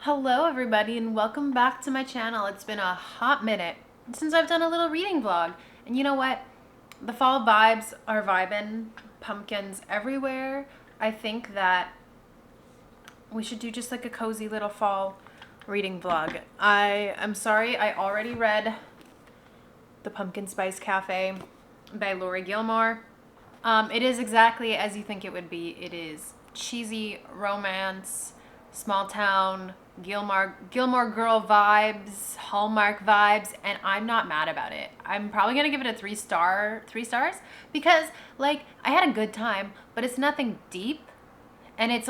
Hello everybody and welcome back to my channel. It's been a hot minute since I've done a little reading vlog. And you know what? The fall vibes are vibing. Pumpkins everywhere. I think that we should do just like a cozy little fall reading vlog. I'm sorry, I already read The Pumpkin Spice Cafe by Lori Gilmore. It is exactly as you think it would be. It is cheesy romance, small town, Gilmore Girl vibes, Hallmark vibes, and I'm not mad about it. I'm probably gonna give it a three stars, because like I had a good time, but it's nothing deep, and it's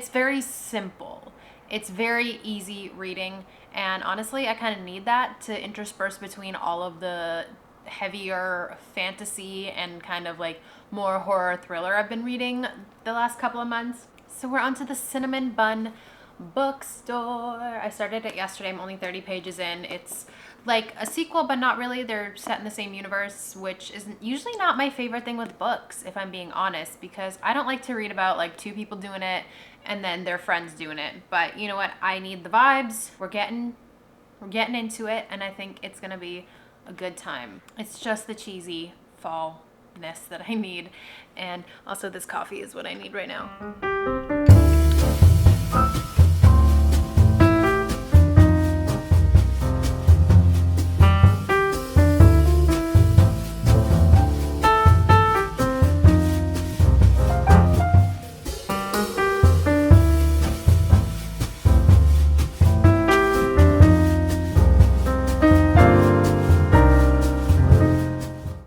very simple. It's very easy reading, and honestly, I kind of need that to intersperse between all of the heavier fantasy and kind of like more horror thriller I've been reading the last couple of months. So we're on to the Cinnamon Bun Bookstore. I started it yesterday. I'm only 30 pages in. It's like a sequel, but not really. They're set in the same universe, which is usually not my favorite thing with books, if I'm being honest, because I don't like to read about like two people doing it and then their friends doing it. But you know what? I need the vibes. We're getting into it, and I think it's gonna be a good time. It's just the cheesy fallness that I need, and also this coffee is what I need right now.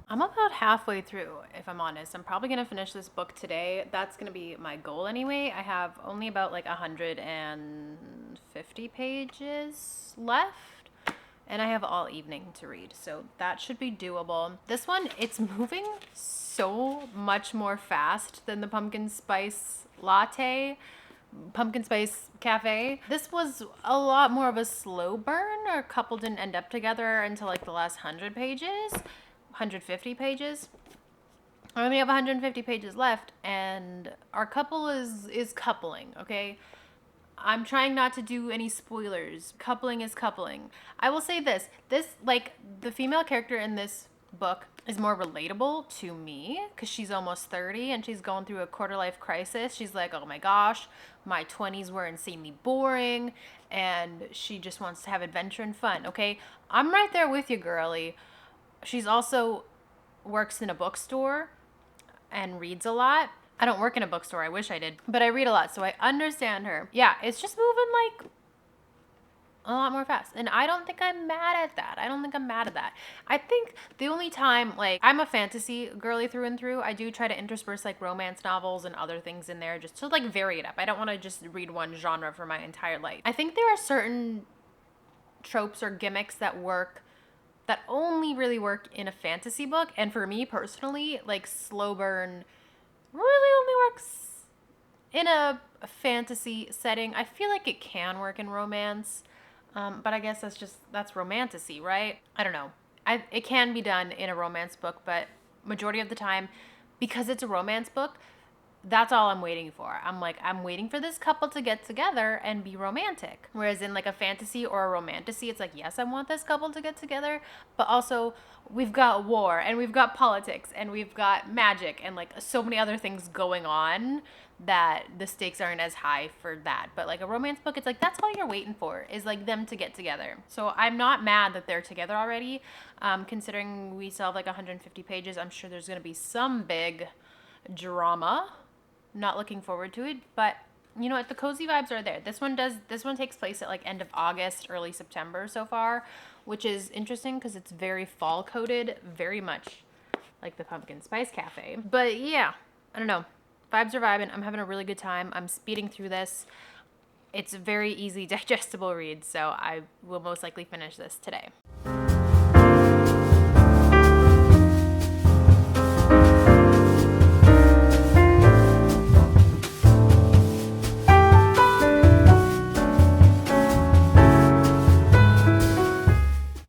I'm about halfway through, if I'm honest. I'm probably gonna finish this book today. That's gonna be my goal anyway. I have only about like 150 pages left, and I have all evening to read, so that should be doable. This one, it's moving so much more fast than the Pumpkin Spice Cafe. This was a lot more of a slow burn. Our couple didn't end up together until like the last 100 pages. 150 pages. I only have 150 pages left, and our couple is coupling, okay? I'm trying not to do any spoilers. Coupling is coupling. I will say this. Like, the female character in this book is more relatable to me because she's almost 30 and she's going through a quarter life crisis. She's like, oh my gosh, my 20s were insanely boring, and she just wants to have adventure and fun, okay? I'm right there with you, girly. She's also works in a bookstore and reads a lot. I don't work in a bookstore. I wish I did. But I read a lot, so I understand her. Yeah, it's just moving like a lot more fast. And I don't think I'm mad at that. I think the only time, like, I'm a fantasy girly through and through. I do try to intersperse like romance novels and other things in there just to like vary it up. I don't want to just read one genre for my entire life. I think there are certain tropes or gimmicks that only really work in a fantasy book, and for me personally, like slow burn really only works in a fantasy setting. I feel like it can work in romance, but I guess that's romantasy, right? I don't know. It can be done in a romance book, but majority of the time, because it's a romance book, that's all I'm waiting for. I'm waiting for this couple to get together and be romantic. Whereas in like a fantasy or a romantasy, it's like, yes, I want this couple to get together, but also we've got war and we've got politics and we've got magic and like so many other things going on that the stakes aren't as high for that. But like a romance book, it's like that's all you're waiting for is like them to get together. So I'm not mad that they're together already. Considering we still have like 150 pages, I'm sure there's gonna be some big drama. Not looking forward to it, but you know what? The cozy vibes are there. This one takes place at like end of August, early September so far, which is interesting because it's very fall coded, very much like the Pumpkin Spice Cafe. But yeah, I don't know. Vibes are vibing. I'm having a really good time. I'm speeding through this. It's a very easy, digestible read, so I will most likely finish this today.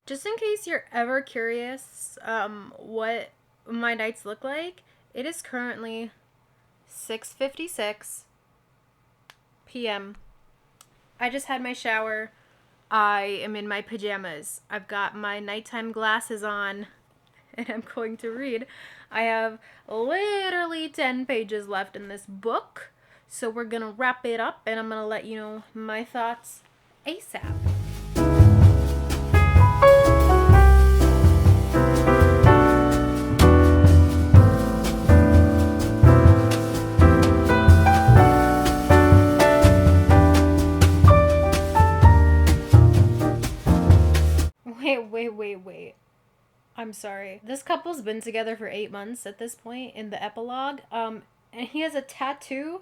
Just in case you're ever curious what my nights look like, it is currently 6:56 p.m. I just had my shower. I am in my pajamas. I've got my nighttime glasses on, and I'm going to read. I have literally 10 pages left in this book, so we're gonna wrap it up, and I'm gonna let you know my thoughts ASAP. Wait. I'm sorry. This couple's been together for 8 months at this point in the epilogue. And he has a tattoo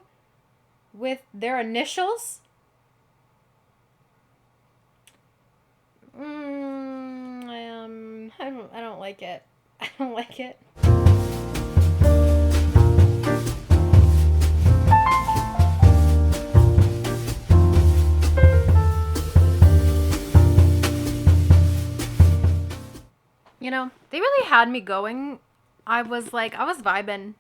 with their initials. I don't like it. I don't like it. You know, they really had me going. I was vibing.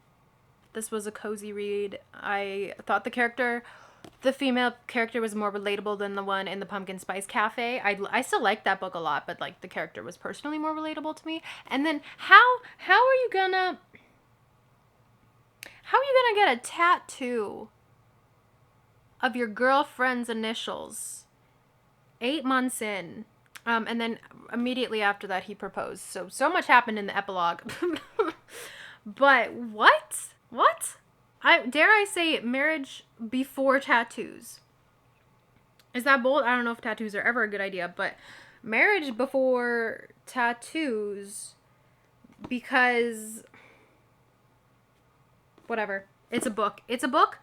This was a cozy read. I thought the female character was more relatable than the one in the Pumpkin Spice Cafe. I still like that book a lot, but like the character was personally more relatable to me. And then how are you gonna get a tattoo of your girlfriend's initials 8 months in? And then immediately after that, he proposed. So much happened in the epilogue. But what? What? Dare I say marriage before tattoos? Is that bold? I don't know if tattoos are ever a good idea, but marriage before tattoos, because whatever. It's a book. It's a book.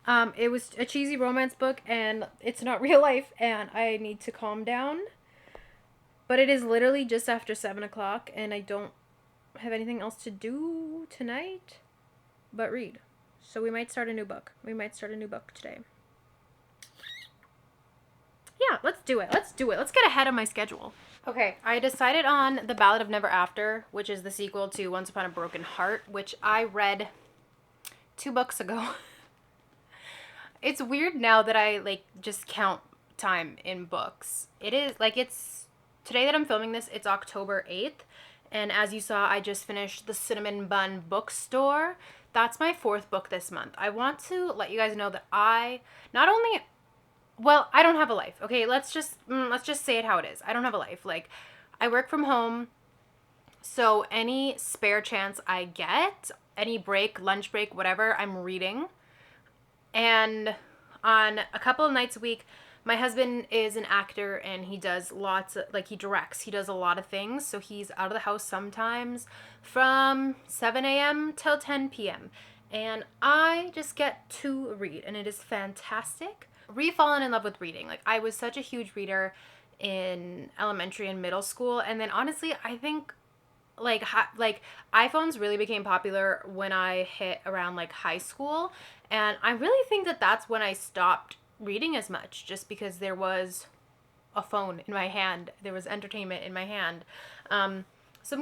It was a cheesy romance book, and it's not real life, and I need to calm down. But it is literally just after 7 o'clock, and I don't have anything else to do tonight but read. So we might start a new book. We might start a new book today. Yeah, let's do it. Let's get ahead of my schedule. Okay, I decided on The Ballad of Never After, which is the sequel to Once Upon a Broken Heart, which I read 2 books ago. It's weird now that I just count time in books. It is it's today that I'm filming this, it's October 8th. And as you saw, I just finished The Cinnamon Bun Bookstore. That's my 4th book this month. I want to let you guys know that I don't have a life. Okay, let's just say it how it is. I don't have a life. I work from home. So any spare chance I get, any break, lunch break, whatever, I'm reading. And on a couple of nights a week, my husband is an actor, and he does lots of, he directs. He does a lot of things, so he's out of the house sometimes from 7 a.m. till 10 p.m. And I just get to read, and it is fantastic. Re-fallen in love with reading. I was such a huge reader in elementary and middle school, and then honestly, I think iPhones really became popular when I hit around high school, and I really think that that's when I stopped reading as much, just because there was a phone in my hand, there was entertainment in my hand. So I'm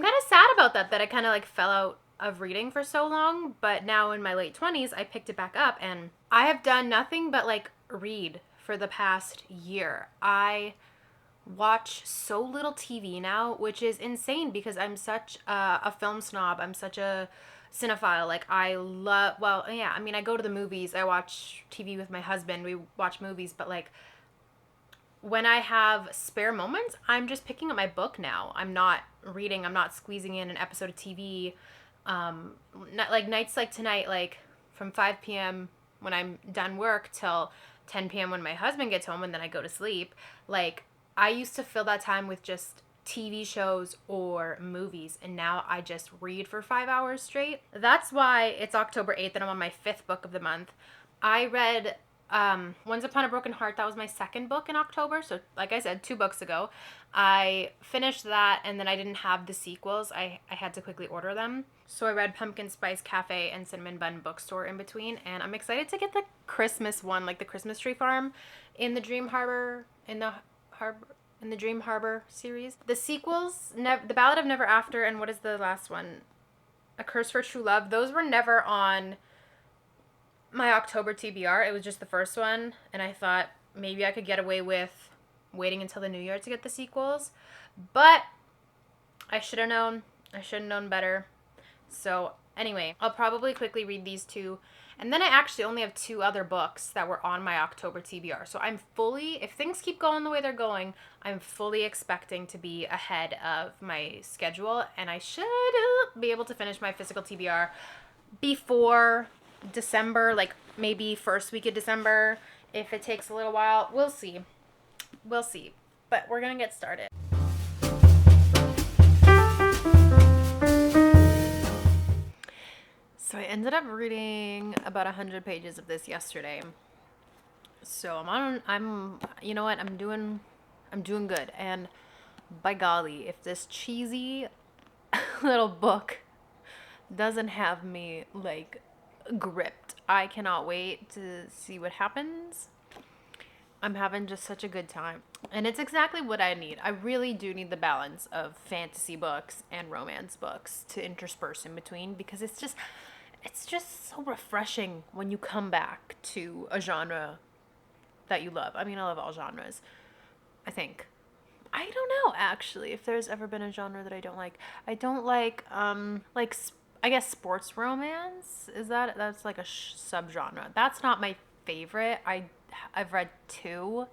kind of sad about that I kind of fell out of reading for so long, but now in my late 20s I picked it back up, and I have done nothing but read for the past year. I watch so little TV now, which is insane because I'm such a film snob. I'm such a cinephile. I love, I go to the movies, I watch TV with my husband, we watch movies, but when I have spare moments, I'm just picking up my book now. I'm not reading, I'm not squeezing in an episode of TV. Not, nights like tonight, from 5 p.m. when I'm done work till 10 p.m. when my husband gets home, and then I go to sleep. I used to fill that time with just TV shows or movies, and now I just read for 5 hours straight. That's why it's October 8th and I'm on my 5th book of the month. I read Once Upon a Broken Heart. That was my 2nd book in October, so like I said, 2 books ago. I finished that, and then I didn't have the sequels. I had to quickly order them. So I read Pumpkin Spice Cafe and Cinnamon Bun Bookstore in between, and I'm excited to get the Christmas one, the Christmas Tree Farm in the Dream Harbor series. The sequels, The Ballad of Never After, and what is the last one? A Curse for True Love. Those were never on my October TBR. It was just the first one, and I thought maybe I could get away with waiting until the new year to get the sequels. But I should have known. I should have known better. So anyway, I'll probably quickly read these two. And then I actually only have 2 other books that were on my October TBR. So I'm fully, if things keep going the way they're going, I'm fully expecting to be ahead of my schedule. And I should be able to finish my physical TBR before December, like maybe first week of December. If it takes a little while, we'll see. We'll see. But we're going to get started. So I ended up reading about 100 pages of this yesterday. So you know what? I'm doing good. And by golly, if this cheesy little book doesn't have me like gripped, I cannot wait to see what happens. I'm having just such a good time. And it's exactly what I need. I really do need the balance of fantasy books and romance books to intersperse in between, because it's just so refreshing when you come back to a genre that you love. I mean, I love all genres, I think. I don't know, actually, if there's ever been a genre that I don't like. I don't like, I guess sports romance. That's like a subgenre. That's not my favorite. I've read 2.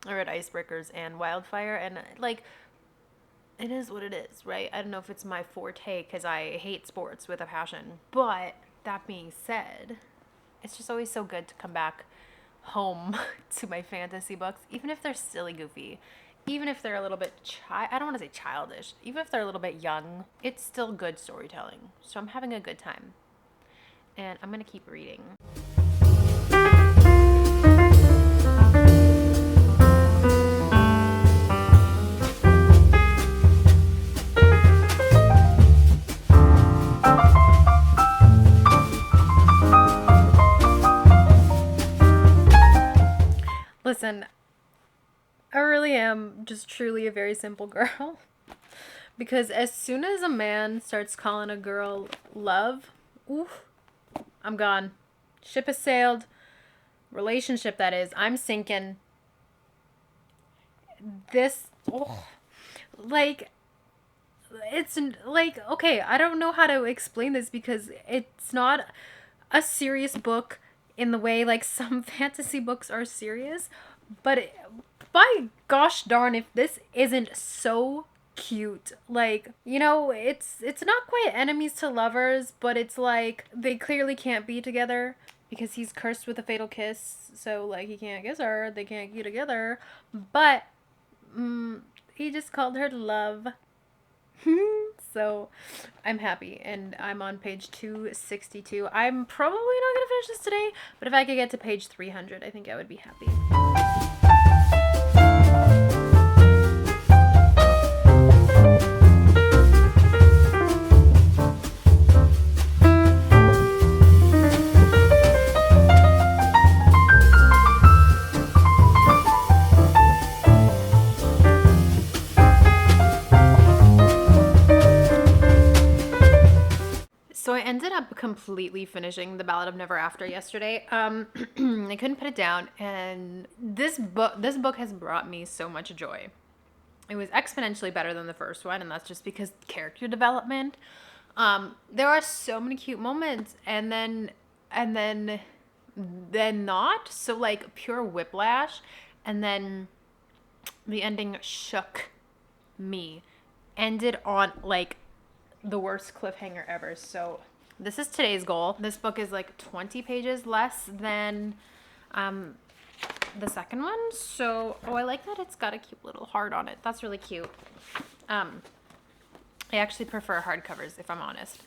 I read Icebreakers and Wildfire, and like, it is what it is, right? I don't know if it's my forte because I hate sports with a passion. But that being said, it's just always so good to come back home to my fantasy books, even if they're silly goofy, even if they're a little bit I don't want to say childish, even if they're a little bit young, it's still good storytelling. So I'm having a good time, and I'm gonna keep reading. Listen, I really am just truly a very simple girl. Because as soon as a man starts calling a girl love, oof, I'm gone. Ship has sailed. Relationship, that is. I'm sinking. This, like, it's like, okay, I don't know how to explain this, because it's not a serious book in the way like some fantasy books are serious, but by gosh darn, if this isn't so cute. Like, you know, it's not quite enemies to lovers, but it's like they clearly can't be together because he's cursed with a fatal kiss, so like he can't kiss her, they can't get together, but he just called her love. So I'm happy, and I'm on page 262. I'm probably not gonna finish this today, but if I could get to page 300, I think I would be happy. So I ended up completely finishing The Ballad of Never After yesterday. I couldn't put it down, and this book has brought me so much joy. It was exponentially better than the first one, and that's just because character development. There are so many cute moments, and then not. So like pure whiplash, and then the ending shook me. Ended on like the worst cliffhanger ever. So this is today's goal. This book is like 20 pages less than the second one. So I like that it's got a cute little heart on it. That's really cute. I actually prefer hardcovers, if I'm honest.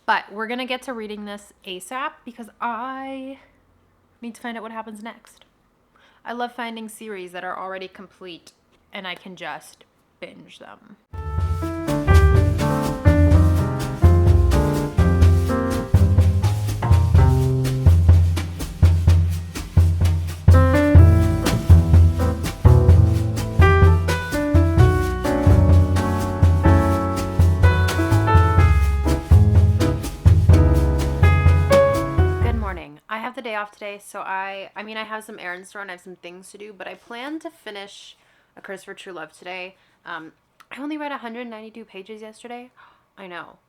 But we're gonna get to reading this ASAP because I need to find out what happens next. I love finding series that are already complete and I can just binge them. the day off today, so I mean, I have some errands to run, I have some things to do, but I plan to finish A Curse for True Love today. I only read 192 pages yesterday. I know.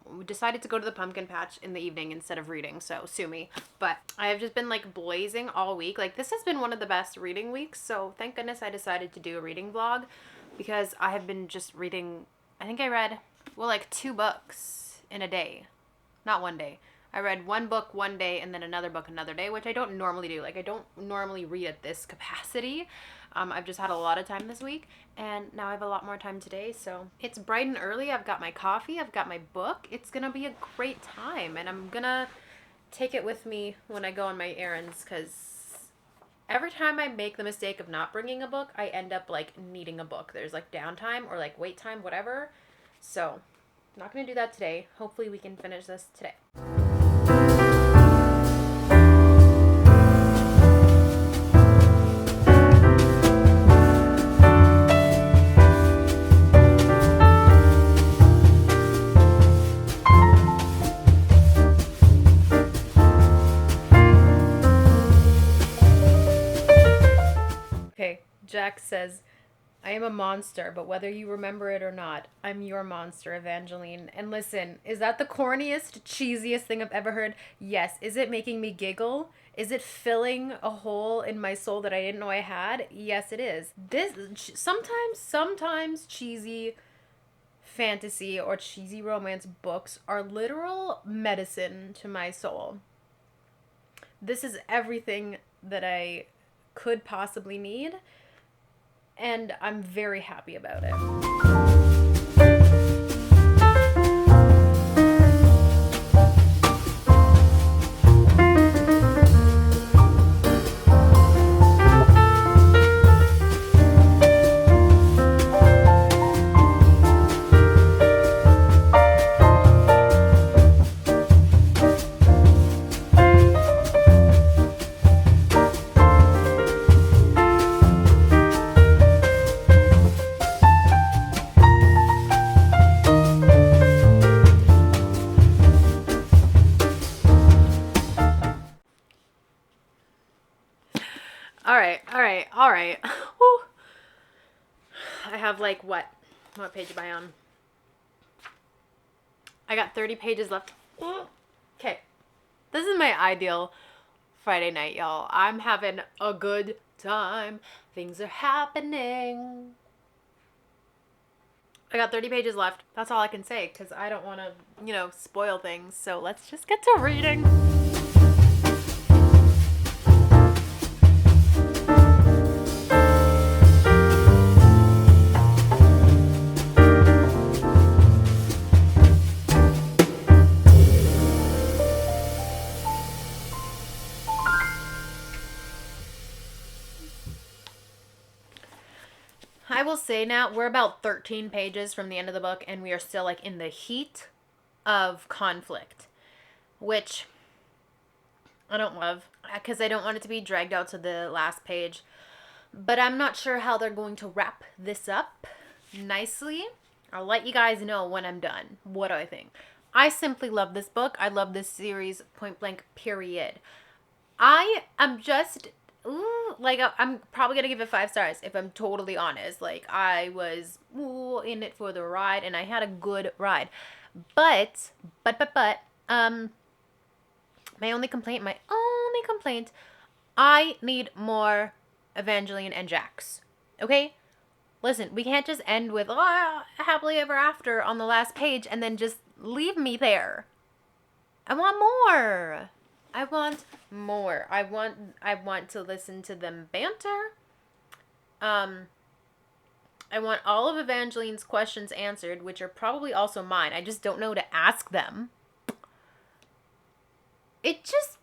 We decided to go to the pumpkin patch in the evening instead of reading, so sue me. But I have just been like blazing all week. Like, this has been one of the best reading weeks, so thank goodness I decided to do a reading vlog, because I have been just reading. I think I read, well, like 2 books in a day. Not one day. I read 1 book one day and then another book another day, which I don't normally do. Like, I don't normally read at this capacity. I've just had a lot of time this week, and now I have a lot more time today, so it's bright and early. I've got my coffee, I've got my book. It's gonna be a great time, and I'm gonna take it with me when I go on my errands, because every time I make the mistake of not bringing a book, I end up like needing a book. There's like downtime or like wait time, whatever. So I'm not gonna do that today. Hopefully we can finish this today. Okay, Jack says, I am a monster, but whether you remember it or not, I'm your monster, Evangeline. And listen, is that the corniest, cheesiest thing I've ever heard? Yes. Is it making me giggle? Is it filling a hole in my soul that I didn't know I had? Yes, it is. This sometimes cheesy fantasy or cheesy romance books are literal medicine to my soul. This is everything that I could possibly need, and I'm very happy about it. All right. Woo. I have like what page am I on? I got 30 pages left. Okay. This is my ideal Friday night, y'all. I'm having a good time. Things are happening. I got 30 pages left. That's all I can say, because I don't want to, spoil things. So let's just get to reading. I will say now, we're about 13 pages from the end of the book, and we are still like in the heat of conflict, which I don't love, because I don't want it to be dragged out to the last page. But I'm not sure how they're going to wrap this up nicely. I'll let you guys know when I'm done. What do I think? I simply love this book. I love this series, point blank, period. I am just... I'm probably gonna give it 5 stars if I'm totally honest. Like, I was in it for the ride, and I had a good ride. But, my only complaint, I need more Evangeline and Jax. Okay? Listen, we can't just end with, happily ever after on the last page and then just leave me there. I want more. I want more. I want to listen to them banter. I want all of Evangeline's questions answered, which are probably also mine. I just don't know to ask them. It just,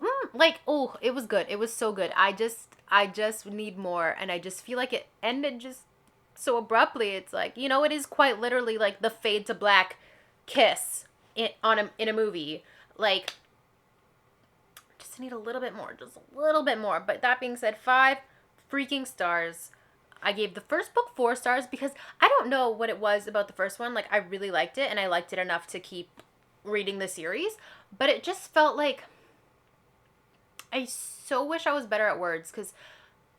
it was good. It was so good. I just need more, and I just feel like it ended just so abruptly. It's like, it is quite literally like the fade to black kiss in a movie. Like, need a little bit more, just a little bit more. But that being said, 5 freaking stars. I gave the first book 4 stars because I don't know what it was about the first one. Like, I really liked it, and I liked it enough to keep reading the series, but it just felt like I so wish I was better at words because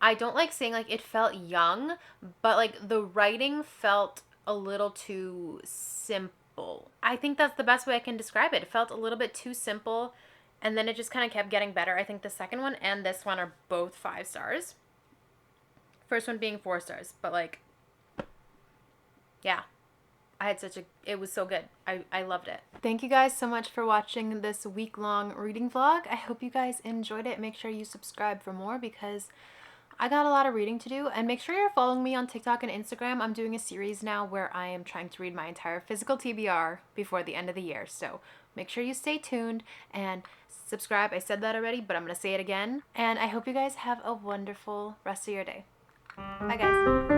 I don't like saying like it felt young, but like the writing felt a little too simple. I think that's the best way I can describe it. It felt a little bit too simple, and then it just kind of kept getting better. I think the second one and this one are both 5 stars. First one being 4 stars, but like, yeah, I had such a, it was so good. I loved it. Thank you guys so much for watching this week-long reading vlog. I hope you guys enjoyed it. Make sure you subscribe for more because I got a lot of reading to do. And make sure you're following me on TikTok and Instagram. I'm doing a series now where I am trying to read my entire physical TBR before the end of the year. So make sure you stay tuned and subscribe. I said that already, but I'm going to say it again. And I hope you guys have a wonderful rest of your day. Bye, guys.